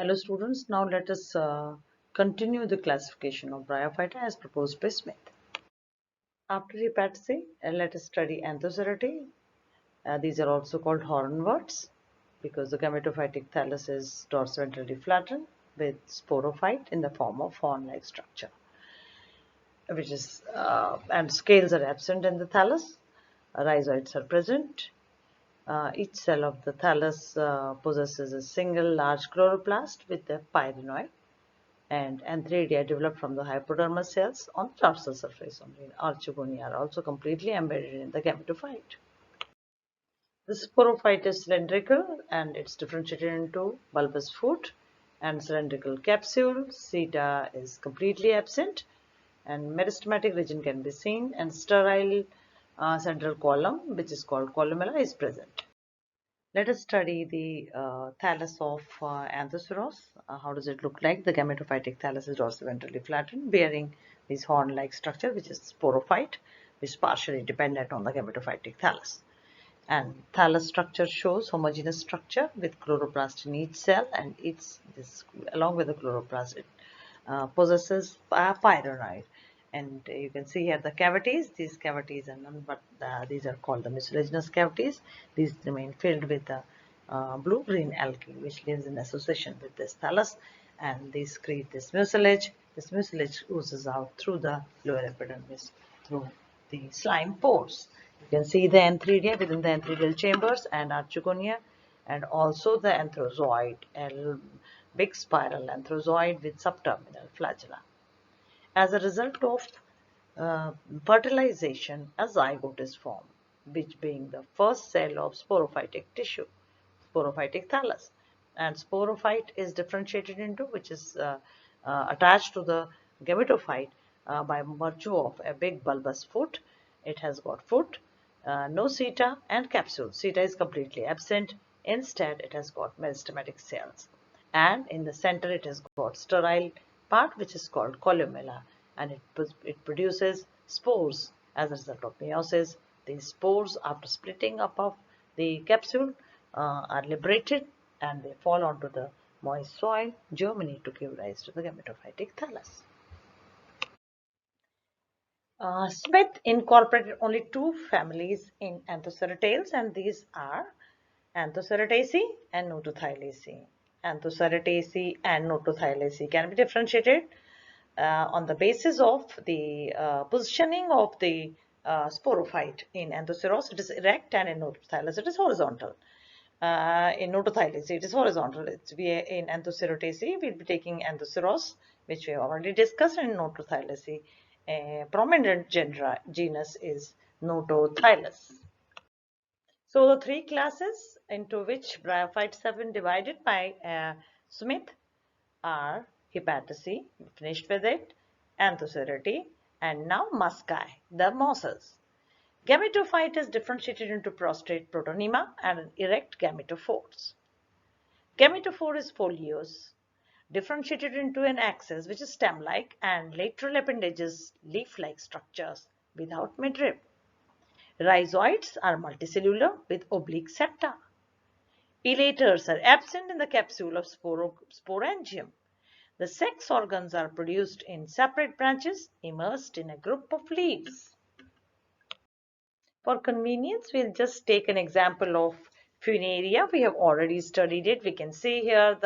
Hello students, now let us continue the classification of Bryophyta as proposed by Smith. After hepatophyte, let us study anthoceratae. These are also called hornworts because the gametophytic thallus is dorsoventrally flattened with sporophyte in the form of horn-like structure, which is and scales are absent in the thallus. Rhizoids are present. Each cell of the thallus possesses a single large chloroplast with a pyrenoid, and antheridia develop from the hypodermal cells on the dorsal surface only. Archegonia are also completely embedded in the gametophyte. The sporophyte is cylindrical and it's differentiated into bulbous foot and cylindrical capsule. Seta is completely absent and meristematic region can be seen, and sterile central column, which is called columella, is present. Let us study the thallus of Anthoceros. How does it look like? The gametophytic thallus is dorsoventrally flattened, bearing this horn-like structure, which is sporophyte, which is partially dependent on the gametophytic thallus. And thallus structure shows homogeneous structure with chloroplast in each cell, and along with the chloroplast, it possesses a pyrenoid. And you can see here the cavities. These cavities are none but these are called the mucilaginous cavities. These remain filled with the blue-green algae, which lives in association with this thallus, and these create this mucilage. This mucilage oozes out through the lower epidermis through the slime pores. You can see the antheridia within the antheridial chambers and archegonia, and also the anthrozoid, a big spiral anthrozoid with subterminal flagella. As a result of uh, fertilization, a zygote is formed, which being the first cell of sporophytic tissue, sporophytic thallus. And sporophyte is differentiated into, which is attached to the gametophyte by virtue of a big bulbous foot. It has got foot, no seta, and capsule. Seta is completely absent. Instead, it has got meristematic cells. And in the center, it has got sterile part, which is called columella, and it produces spores as a result of meiosis. These spores, after splitting up of the capsule, are liberated and they fall onto the moist soil, germinate to give rise to the gametophytic thallus. Smith incorporated only two families in Anthocerataceae, and these are Anthocerataceae and Notothylaceae. Anthocerataceae and Notothylaceae can be differentiated on the basis of the positioning of the sporophyte. In Anthoceros, it is erect, and in Notothylaceae, it is horizontal. In Notothylaceae, it is horizontal. In Anthocerataceae, we'll be taking Anthoceros, which we have already discussed, and in Notothylaceae, a prominent genus is Notothylas. So the three classes into which bryophytes have been divided by Smith are Hepataceae, finished with it, Anthoceratae, and now Muscae, the mosses. Gametophyte is differentiated into prostrate protonema and erect gametophores. Gametophore is foliose, differentiated into an axis which is stem-like and lateral appendages leaf-like structures without midrib. Rhizoids are multicellular with oblique septa. Elaters are absent in the capsule of sporangium. The sex organs are produced in separate branches immersed in a group of leaves. For convenience, we'll just take an example of funaria. We have already studied it. We can see here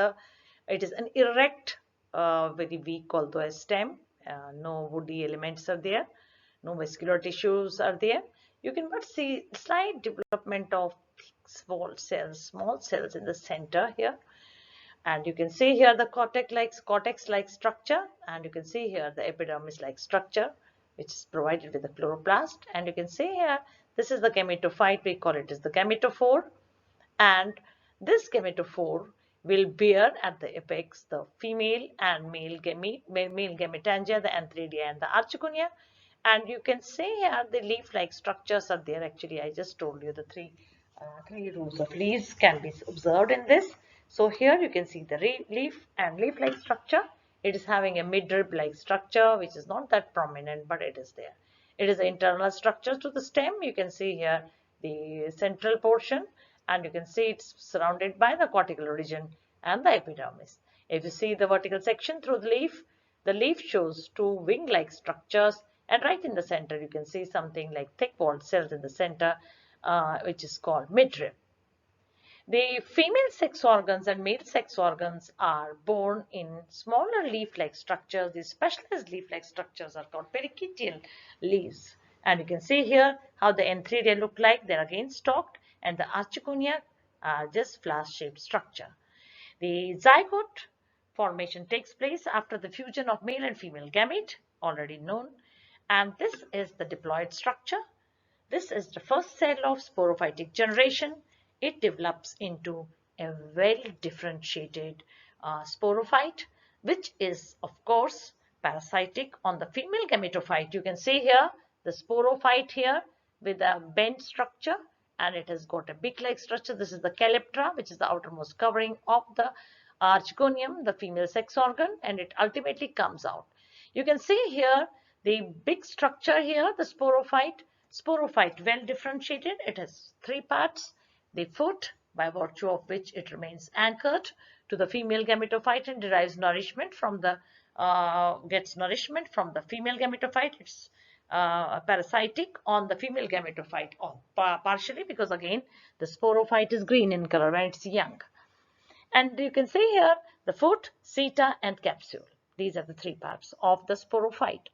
it is an erect, very weak although a stem. No woody elements are there. No vascular tissues are there. You can but see slight development of small cells in the center here. And you can see here the cortex-like structure, and you can see here the epidermis-like structure, which is provided with the chloroplast. And you can see here, this is the gametophyte, we call it as the gametophore. And this gametophore will bear at the apex the female and male gametangia, the antheridia and the archegonia. And you can see here the leaf-like structures are there. Actually, I just told you the three rows of leaves can be observed in this. So here you can see the leaf and leaf-like structure. It is having a midrib-like structure, which is not that prominent, but it is there. It is the internal structure to the stem. You can see here the central portion, and you can see it's surrounded by the cortical region, and the epidermis. If you see the vertical section through the leaf shows two wing-like structures, and right in the center you can see something like thick-walled cells in the center, which is called midrib. The female sex organs and male sex organs are born in smaller leaf-like structures. These specialized leaf-like structures are called pericytial leaves. And you can see here how the antheridia look like. They're again stalked, and the archiconia are just flask-shaped structure. The zygote formation takes place after the fusion of male and female gamete, already known. And this is the diploid structure. This is the first cell of sporophytic generation. It develops into a very differentiated sporophyte, which is, of course, parasitic on the female gametophyte. You can see here the sporophyte here with a bent structure, and it has got a beak-like structure. This is the calyptra, which is the outermost covering of the archegonium, the female sex organ, and it ultimately comes out. You can see here the big structure here, the sporophyte. Sporophyte well differentiated. It has three parts. The foot, by virtue of which it remains anchored to the female gametophyte and derives nourishment from the gets nourishment from the female gametophyte. It's parasitic on the female gametophyte, or partially, because again the sporophyte is green in color when it's young. And you can see here the foot, seta, and capsule. These are the three parts of the sporophyte.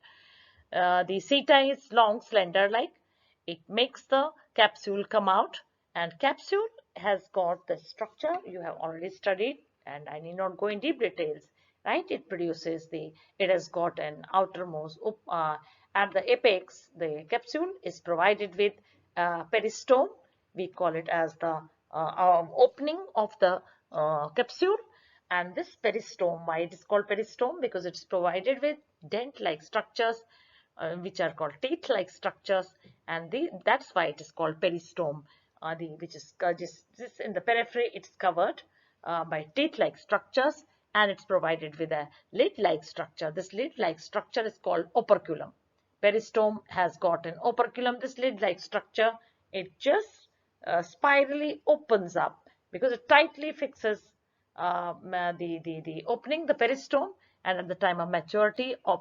The seta is long, slender like. It makes the capsule come out, and capsule has got the structure you have already studied, and I need not go in deep details, right? It has got an outermost, at the apex, the capsule is provided with peristome. We call it as the opening of the capsule. And this peristome, why it is called peristome? Because it's provided with dent-like structures, which are called teeth-like structures, and that's why it is called peristome. Which is this in the periphery, it's covered by teeth-like structures, and it's provided with a lid-like structure. This lid-like structure is called operculum. Peristome has got an operculum, this lid-like structure. It just spirally opens up because it tightly fixes the opening, the peristome, and at the time of maturity of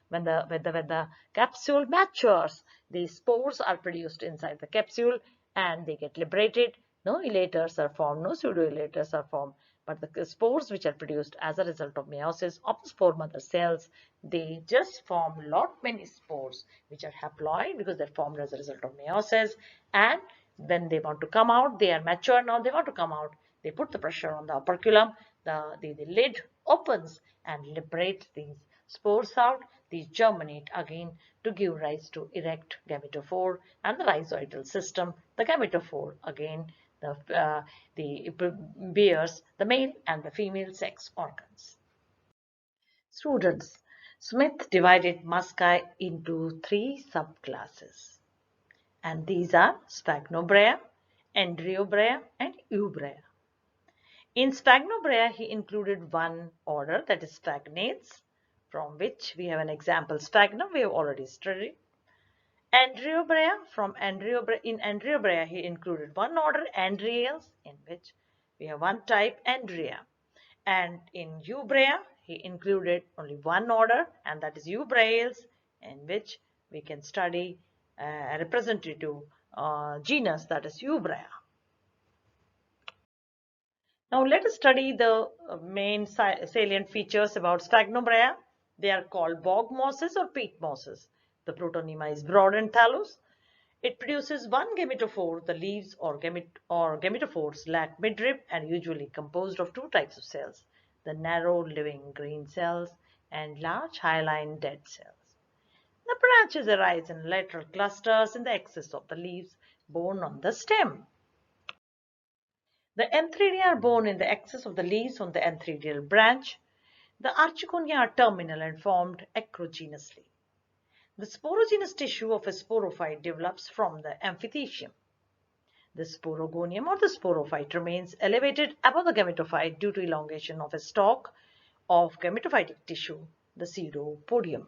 when the capsule matures, the spores are produced inside the capsule and they get liberated. No elaters are formed, no pseudoelaters are formed, but the spores which are produced as a result of meiosis of the spore mother cells, they just form many spores which are haploid because they're formed as a result of meiosis. And when they want to come out, they are mature now, they want to come out, they put the pressure on the operculum, the lid opens and liberates these spores out. These germinate again to give rise to erect gametophore and the rhizoidal system. The gametophore again bears the male and the female sex organs. Students, Smith divided musci into three subclasses, and these are Sphagnobrea, Andreobrea, and Eubrea. In Sphagnobrea, he included one order, that is Sphagnales, from which we have an example Sphagnum we have already studied. Andreobrea, in Andreobrea he included one order, Andreales, in which we have one type, Andrea. And in Eubrea he included only one order, and that is Eubreales, in which we can study a representative genus, that is Eubrea. Now let us study the main salient features about Sphagnobrea. They are called bog mosses or peat mosses. The protonema is broad and thallus. It produces one gametophore. The leaves or gametophores lack midrib and usually composed of two types of cells, the narrow living green cells and large hyaline dead cells. The branches arise in lateral clusters in the axis of the leaves borne on the stem. The antheridia are borne in the axis of the leaves on the antheridial branch. The archiconia are terminal and formed acrogenously. The sporogenous tissue of a sporophyte develops from the amphithecium. The sporogonium or the sporophyte remains elevated above the gametophyte due to elongation of a stalk of gametophytic tissue, the pseudopodium.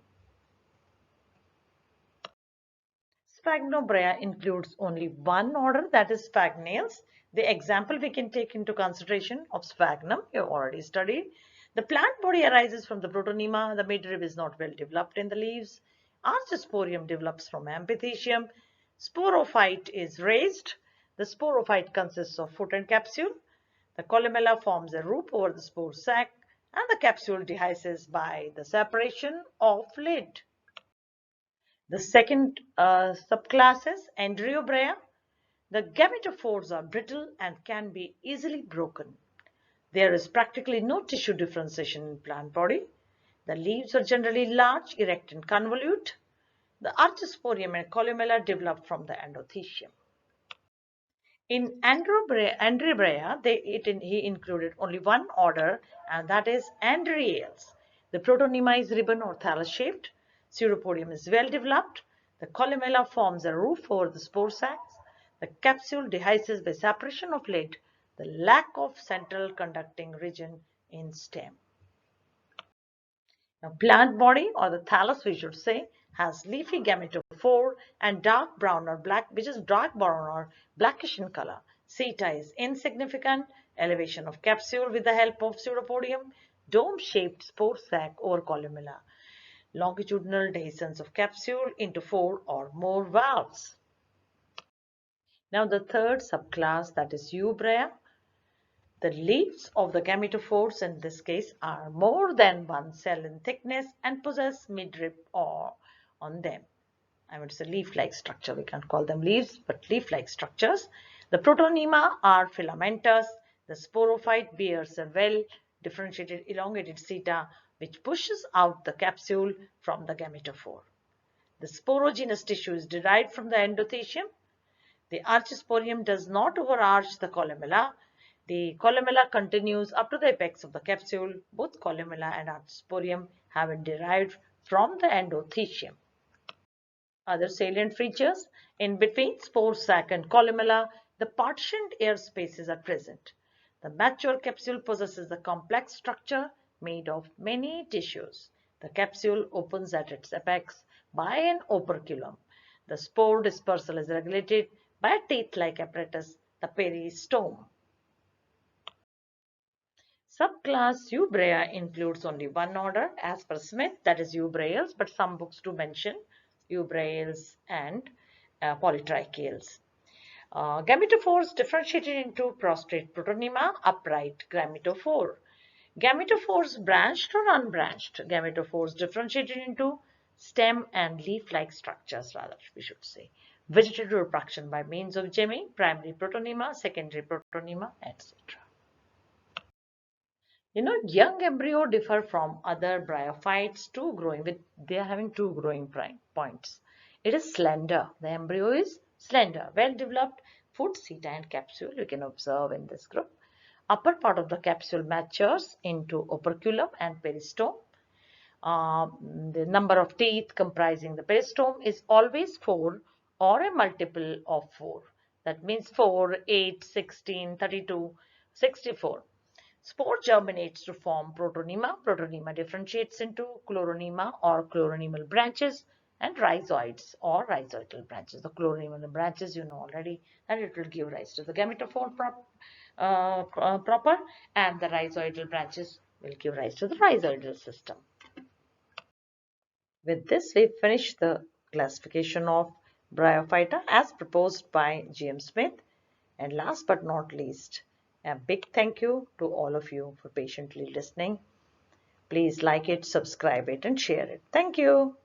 Sphagnobrea includes only one order, that is Sphagnales. The example we can take into consideration of sphagnum, you have already studied. The plant body arises from the protonema. The midrib is not well developed in the leaves. Archosporium develops from epithecium. Sporophyte is raised. The sporophyte consists of foot and capsule. The columella forms a roof over the spore sac, and the capsule dehisces by the separation of lid. The second subclass is Andreobrea. The gametophores are brittle and can be easily broken. There is practically no tissue differentiation in plant body. The leaves are generally large, erect and convolute. The archosporium and columella develop from the endothecium. In Andreabrea, he included only one order, and that is Andreales. The protonema is ribbon or thallus-shaped. Pseudopodium is well developed. The columella forms a roof over the spore sacs. The capsule dehisces by separation of lid. The lack of central conducting region in stem. Now, plant body, or the thallus we should say, has leafy gametophore and dark brown or black, which is dark brown or blackish in color. Seta is insignificant. Elevation of capsule with the help of pseudopodium. Dome-shaped spore sac over columella. Longitudinal dehiscence of capsule into 4 or more valves. Now the third subclass, that is Eubrea. The leaves of the gametophores in this case are more than one cell in thickness and possess midrib or on them. I would say leaf-like structure. We can't call them leaves, but leaf-like structures. The protonema are filamentous. The sporophyte bears a well-differentiated elongated seta which pushes out the capsule from the gametophore. The sporogenous tissue is derived from the endothecium. The archosporium does not overarch the columella. The columella continues up to the apex of the capsule. Both columella and archosporium have been derived from the endothecium. Other salient features: in between spore sac and columella, the partitioned air spaces are present. The mature capsule possesses a complex structure made of many tissues. The capsule opens at its apex by an operculum. The spore dispersal is regulated by a teeth-like apparatus, the peristome. Subclass Eubrea includes only one order as per Smith, that is Eubreales, but some books do mention Eubreales and polytrichiales. Gametophores differentiated into prostrate protonema, upright gametophore. Gametophores branched or unbranched. Gametophores differentiated into stem and leaf-like structures, rather we should say. Vegetative reproduction by means of gemming, primary protonema, secondary protonema, etc. Young embryo differ from other bryophytes they are having two growing points. It is slender. The embryo is slender, well developed foot, seta and capsule you can observe in this group. Upper part of the capsule matures into operculum and peristome. The number of teeth comprising the peristome is always 4 or a multiple of 4. That means 4, 8, 16, 32, 64. Spore germinates to form protonema. Protonema differentiates into chloronema or chloronemal branches and rhizoids or rhizoidal branches. The chloronemal branches you know already, and it will give rise to the gametophore proper, and the rhizoidal branches will give rise to the rhizoidal system. With this, we finish the classification of Bryophyta as proposed by G.M. Smith. And last but not least, a big thank you to all of you for patiently listening. Please like it, subscribe it, and share it. Thank you.